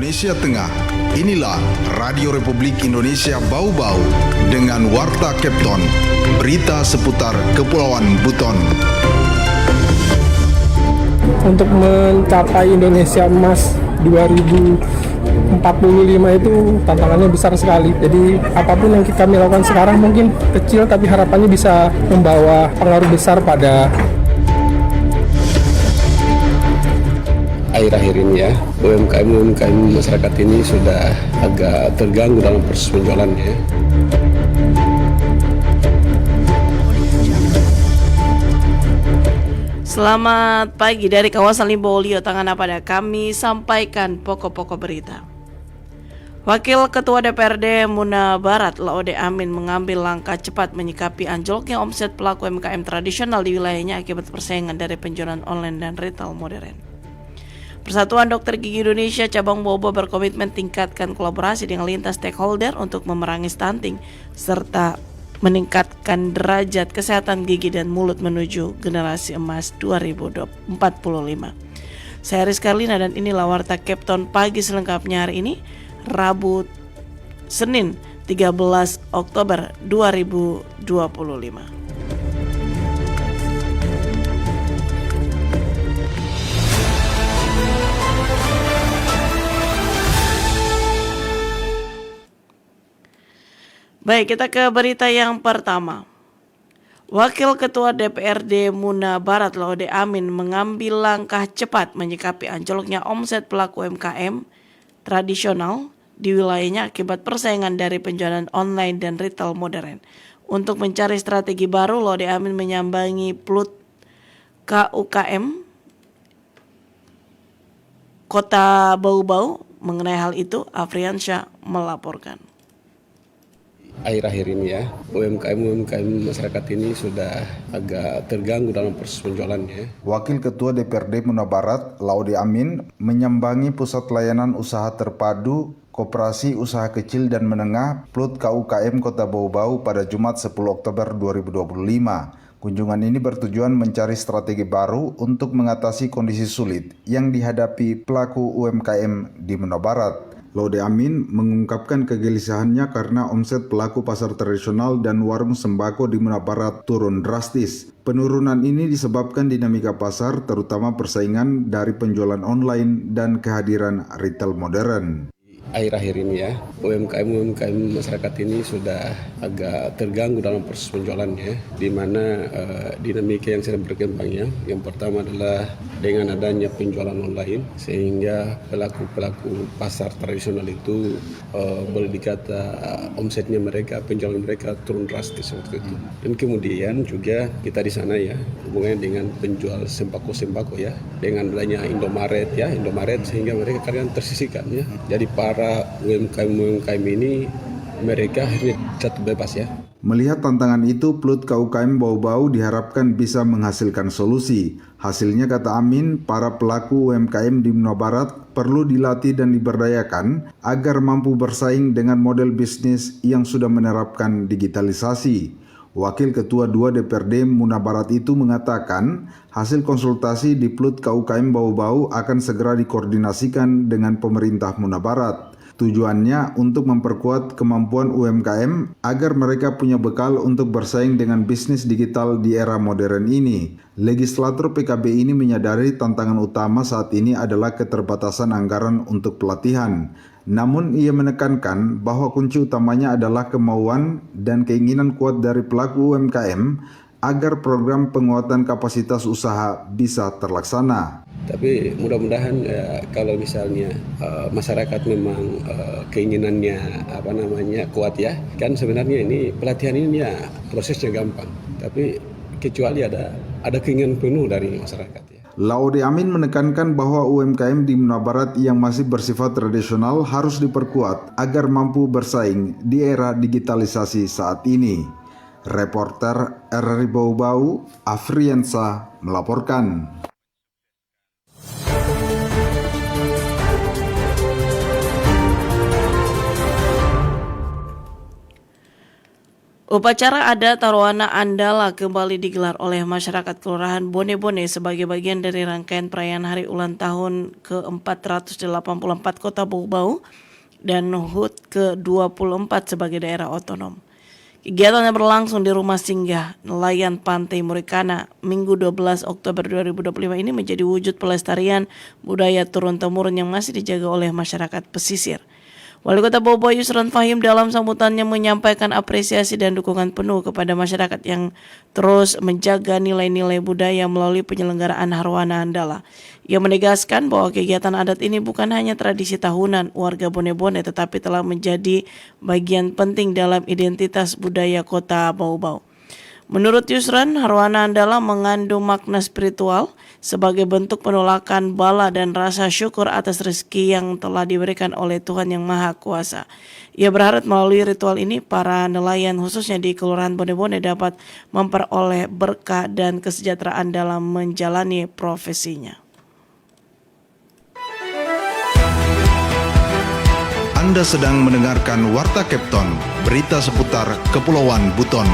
Indonesia Tengah. Inilah Radio Republik Indonesia Bau-Bau dengan Warta Kepton, berita seputar Kepulauan Buton. Untuk mencapai Indonesia Emas 2045 itu tantangannya besar sekali. Jadi apapun yang kami lakukan sekarang mungkin kecil, tapi harapannya bisa membawa pengaruh besar pada akhir-akhir ini ya, UMKM masyarakat ini sudah agak terganggu dalam proses penjualannya. Selamat pagi dari kawasan Limbolio, Tangana. Pada kami sampaikan pokok-pokok berita. Wakil Ketua DPRD Muna Barat, Laude Amin, mengambil langkah cepat menyikapi anjloknya omset pelaku UMKM tradisional di wilayahnya akibat persaingan dari penjualan online dan retail modern. Persatuan Dokter Gigi Indonesia Cabang Bau-Bau berkomitmen tingkatkan kolaborasi dengan lintas stakeholder untuk memerangi stunting serta meningkatkan derajat kesehatan gigi dan mulut menuju generasi emas 2045. Saya Rizka Lina dan inilah Warta Kepton pagi selengkapnya hari ini, Rabu Senin 13 Oktober 2025. Baik, kita ke berita yang pertama. Wakil Ketua DPRD Muna Barat, Laude Amin, mengambil langkah cepat menyikapi anjloknya omset pelaku UMKM tradisional di wilayahnya akibat persaingan dari penjualan online dan retail modern. Untuk mencari strategi baru, Laude Amin menyambangi PLUT KUKM Kota Bau-Bau. Mengenai hal itu, Afriansyah melaporkan. Akhir-akhir ini ya, UMKM masyarakat ini sudah agak terganggu dalam proses penjualannya. Wakil Ketua DPRD Muna Barat, Laude Amin, menyambangi Pusat Layanan Usaha Terpadu Koperasi Usaha Kecil dan Menengah PLUT KUKM Kota Bau-Bau pada Jumat 10 Oktober 2025. Kunjungan ini bertujuan mencari strategi baru untuk mengatasi kondisi sulit yang dihadapi pelaku UMKM di Muna Barat. Laude Amin mengungkapkan kegelisahannya karena omset pelaku pasar tradisional dan warung sembako di Muna Barat turun drastis. Penurunan ini disebabkan dinamika pasar, terutama persaingan dari penjualan online dan kehadiran retail modern. Akhir-akhir ini ya, UMKM masyarakat ini sudah agak terganggu dalam proses penjualannya, di mana dinamika yang sedang berkembang ya. Yang pertama adalah dengan adanya penjualan online, sehingga pelaku pasar tradisional itu boleh dikata omsetnya mereka, penjualan mereka turun drastis waktu itu. Dan kemudian juga kita di sana ya, hubungannya dengan penjual sembako ya, dengan adanya Indomaret sehingga mereka kadang tersisihkan ya. Jadi para UMKM ini mereka akhirnya jatuh bebas ya. Melihat tantangan itu, PLUT KUKM Bau-Bau diharapkan bisa menghasilkan solusi. Hasilnya, kata Amin, para pelaku UMKM di Muna Barat perlu dilatih dan diberdayakan agar mampu bersaing dengan model bisnis yang sudah menerapkan digitalisasi. Wakil Ketua 2 DPRD Muna Barat itu mengatakan hasil konsultasi di PLUT KUKM Bau-Bau akan segera dikoordinasikan dengan pemerintah Muna Barat. Tujuannya untuk memperkuat kemampuan UMKM agar mereka punya bekal untuk bersaing dengan bisnis digital di era modern ini. Legislatur PKB ini menyadari tantangan utama saat ini adalah keterbatasan anggaran untuk pelatihan. Namun ia menekankan bahwa kunci utamanya adalah kemauan dan keinginan kuat dari pelaku UMKM agar program penguatan kapasitas usaha bisa terlaksana. Tapi mudah-mudahan kalau misalnya masyarakat memang keinginannya kuat ya, kan sebenarnya ini pelatihan ini ya prosesnya gampang. Tapi kecuali ada keinginan penuh dari masyarakat ya. Laude Amin menekankan bahwa UMKM di Muna Barat yang masih bersifat tradisional harus diperkuat agar mampu bersaing di era digitalisasi saat ini. Reporter RRI Bau-Bau, Afriansyah melaporkan. Upacara adat Arwana Andala kembali digelar oleh masyarakat Kelurahan Bone-Bone sebagai bagian dari rangkaian perayaan hari ulang tahun ke-484 Kota Bau-Bau dan HUT ke-24 sebagai daerah otonom. Kegiatannya berlangsung di Rumah Singgah Nelayan Pantai Murikana Minggu 12 Oktober 2025 ini menjadi wujud pelestarian budaya turun-temurun yang masih dijaga oleh masyarakat pesisir. Wali Kota Bau-Bau Yusran Fahim dalam sambutannya menyampaikan apresiasi dan dukungan penuh kepada masyarakat yang terus menjaga nilai-nilai budaya melalui penyelenggaraan Arwana Andala. Ia menegaskan bahwa kegiatan adat ini bukan hanya tradisi tahunan warga Bone-Bone tetapi telah menjadi bagian penting dalam identitas budaya Kota Bau-Bau. Menurut Yusran, Arwana Andala mengandung makna spiritual sebagai bentuk penolakan bala dan rasa syukur atas rezeki yang telah diberikan oleh Tuhan Yang Maha Kuasa. Ia berharap melalui ritual ini para nelayan khususnya di Kelurahan Bone-Bone dapat memperoleh berkah dan kesejahteraan dalam menjalani profesinya. Anda sedang mendengarkan Warta Kepton, berita seputar Kepulauan Buton.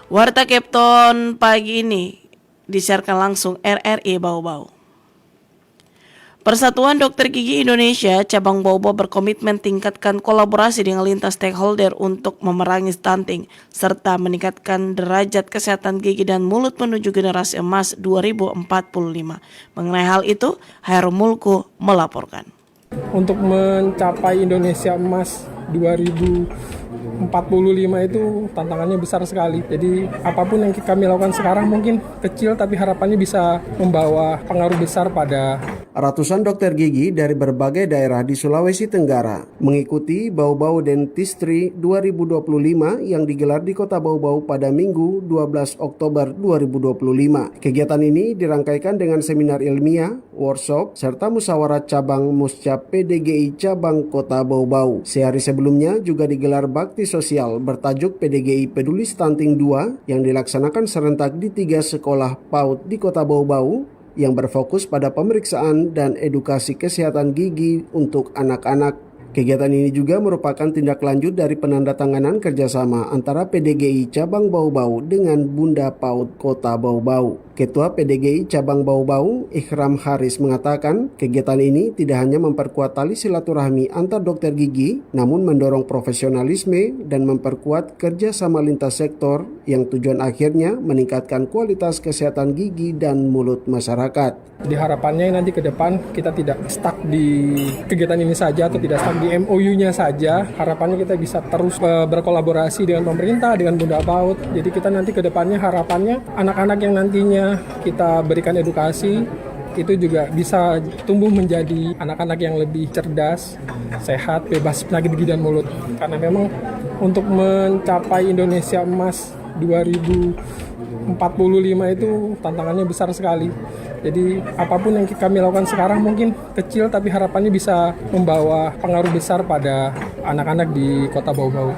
Warta Kepton pagi ini disiarkan langsung RRI Bau-Bau. Persatuan Dokter Gigi Indonesia Cabang Bau-Bau berkomitmen tingkatkan kolaborasi dengan lintas stakeholder untuk memerangi stunting serta meningkatkan derajat kesehatan gigi dan mulut menuju generasi emas 2045. Mengenai hal itu, Hairul Mulku melaporkan. Untuk mencapai Indonesia emas 2045 itu tantangannya besar sekali. Jadi apapun yang kami lakukan sekarang mungkin kecil tapi harapannya bisa membawa pengaruh besar pada ratusan dokter gigi dari berbagai daerah di Sulawesi Tenggara mengikuti Bau-Bau Dentistry 2025 yang digelar di Kota Bau-Bau pada Minggu 12 Oktober 2025. Kegiatan ini dirangkaikan dengan seminar ilmiah, workshop, serta musyawarah cabang Muscap PDGI Cabang Kota Bau-Bau. Sehari sebelumnya juga digelar bakti sosial bertajuk PDGI Peduli Stunting 2 yang dilaksanakan serentak di 3 sekolah PAUD di Kota Bau-Bau yang berfokus pada pemeriksaan dan edukasi kesehatan gigi untuk anak-anak. Kegiatan ini juga merupakan tindak lanjut dari penandatanganan kerjasama antara PDGI Cabang Bau-Bau dengan Bunda PAUD Kota Bau-Bau. Ketua PDGI Cabang Bau-Bau, Ikhram Haris mengatakan, kegiatan ini tidak hanya memperkuat tali silaturahmi antar dokter gigi, namun mendorong profesionalisme dan memperkuat kerjasama lintas sektor yang tujuan akhirnya meningkatkan kualitas kesehatan gigi dan mulut masyarakat. Di harapannya nanti ke depan kita tidak stuck di kegiatan ini saja atau tidak stuck di MOU-nya saja. Harapannya kita bisa terus berkolaborasi dengan pemerintah, dengan Bunda PAUD. Jadi kita nanti ke depannya harapannya anak-anak yang nantinya kita berikan edukasi itu juga bisa tumbuh menjadi anak-anak yang lebih cerdas, sehat, bebas penyakit gigi dan mulut. Karena memang untuk mencapai Indonesia emas 2045 itu tantangannya besar sekali. Jadi apapun yang kami lakukan sekarang mungkin kecil tapi harapannya bisa membawa pengaruh besar pada anak-anak di Kota Bau-Bau.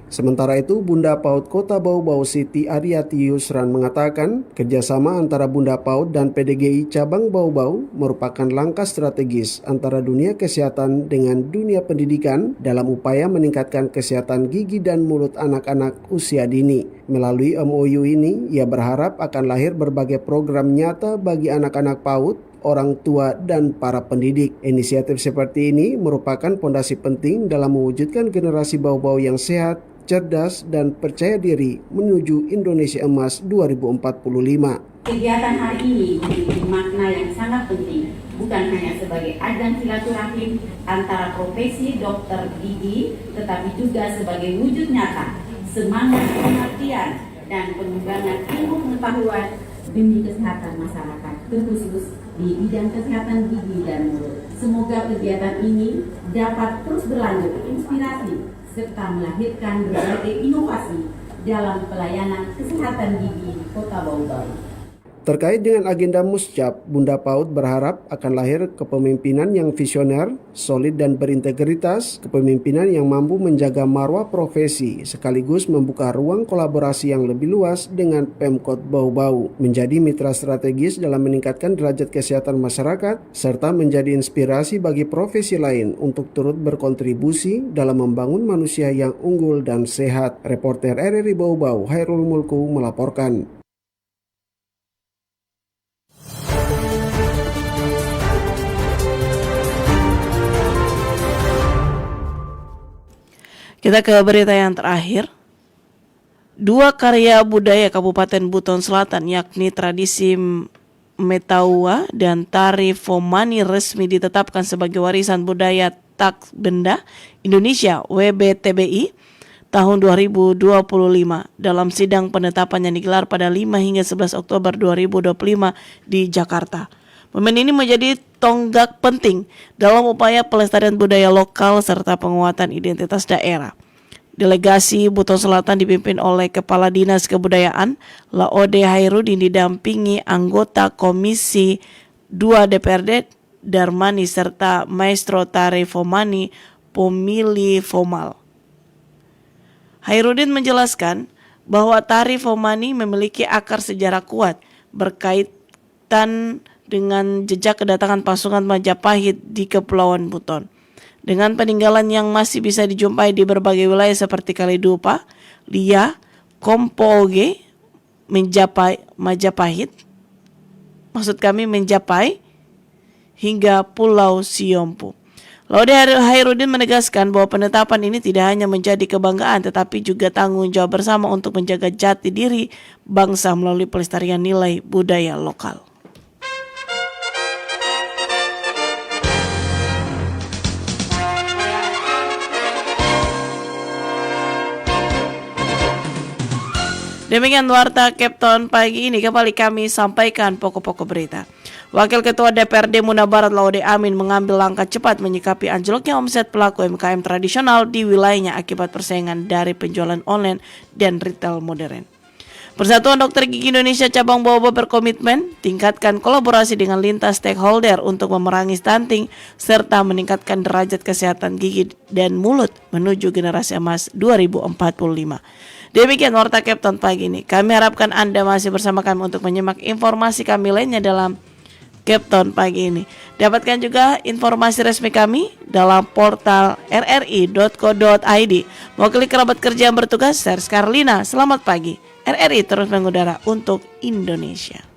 Sementara itu, Bunda PAUD Kota Bau-Bau Siti Aryati Yusran mengatakan kerjasama antara Bunda PAUD dan PDGI Cabang Bau-Bau merupakan langkah strategis antara dunia kesehatan dengan dunia pendidikan dalam upaya meningkatkan kesehatan gigi dan mulut anak-anak usia dini. Melalui MOU ini, ia berharap akan lahir berbagai program nyata bagi anak-anak PAUD, orang tua, dan para pendidik. Inisiatif seperti ini merupakan fondasi penting dalam mewujudkan generasi Bau-Bau yang sehat, cerdas, dan percaya diri menuju Indonesia Emas 2045. Kegiatan hari ini memiliki makna yang sangat penting, bukan hanya sebagai ajang silaturahim antara profesi dokter gigi, tetapi juga sebagai wujud nyata semangat pengertian dan pengembangan ilmu pengetahuan demi kesehatan masyarakat, terkhusus di bidang kesehatan gigi dan mulut. Semoga kegiatan ini dapat terus berlanjut inspirasi serta melahirkan berbagai inovasi dalam pelayanan kesehatan gigi Kota Bau-Bau. Terkait dengan agenda Muscap, Bunda PAUD berharap akan lahir kepemimpinan yang visioner, solid dan berintegritas, kepemimpinan yang mampu menjaga marwah profesi, sekaligus membuka ruang kolaborasi yang lebih luas dengan Pemkot Bau-Bau, menjadi mitra strategis dalam meningkatkan derajat kesehatan masyarakat, serta menjadi inspirasi bagi profesi lain untuk turut berkontribusi dalam membangun manusia yang unggul dan sehat. Reporter RRI Bau-Bau, Hairul Mulku melaporkan. Kita ke berita yang terakhir. 2 karya budaya Kabupaten Buton Selatan yakni tradisi Metawa dan tari Fomani resmi ditetapkan sebagai warisan budaya tak benda Indonesia WBTBI tahun 2025 dalam sidang penetapan yang digelar pada 5 hingga 11 Oktober 2025 di Jakarta. Momen ini menjadi tonggak penting dalam upaya pelestarian budaya lokal serta penguatan identitas daerah. Delegasi Buton Selatan dipimpin oleh Kepala Dinas Kebudayaan Laode Hairudin didampingi anggota Komisi 2 DPRD Darmani serta Maestro Tari Fomani Pomili Fomal. Hairudin menjelaskan bahwa tari Fomani memiliki akar sejarah kuat berkaitan dengan jejak kedatangan pasukan Majapahit di Kepulauan Buton. Dengan peninggalan yang masih bisa dijumpai di berbagai wilayah seperti Kalidupa, Lia, Kompoge, Majapahit, Menjapai, hingga Pulau Siompu. Laude Hairudin menegaskan bahwa penetapan ini tidak hanya menjadi kebanggaan tetapi juga tanggung jawab bersama untuk menjaga jati diri bangsa melalui pelestarian nilai budaya lokal. Demikian warta Kepton pagi ini, kembali kami sampaikan pokok-pokok berita. Wakil Ketua DPRD Muna Barat Laode Amin mengambil langkah cepat menyikapi anjloknya omset pelaku UMKM tradisional di wilayahnya akibat persaingan dari penjualan online dan retail modern. Persatuan Dokter Gigi Indonesia Cabang Bau-Bau berkomitmen tingkatkan kolaborasi dengan lintas stakeholder untuk memerangi stunting serta meningkatkan derajat kesehatan gigi dan mulut menuju generasi emas 2045. Demikian warta Kepton pagi ini. Kami harapkan Anda masih bersama kami untuk menyimak informasi kami lainnya dalam Kepton pagi ini. Dapatkan juga informasi resmi kami dalam portal rri.co.id. Mewakili kerabat kerja yang bertugas, saya Karlina. Selamat pagi. RRI terus mengudara untuk Indonesia.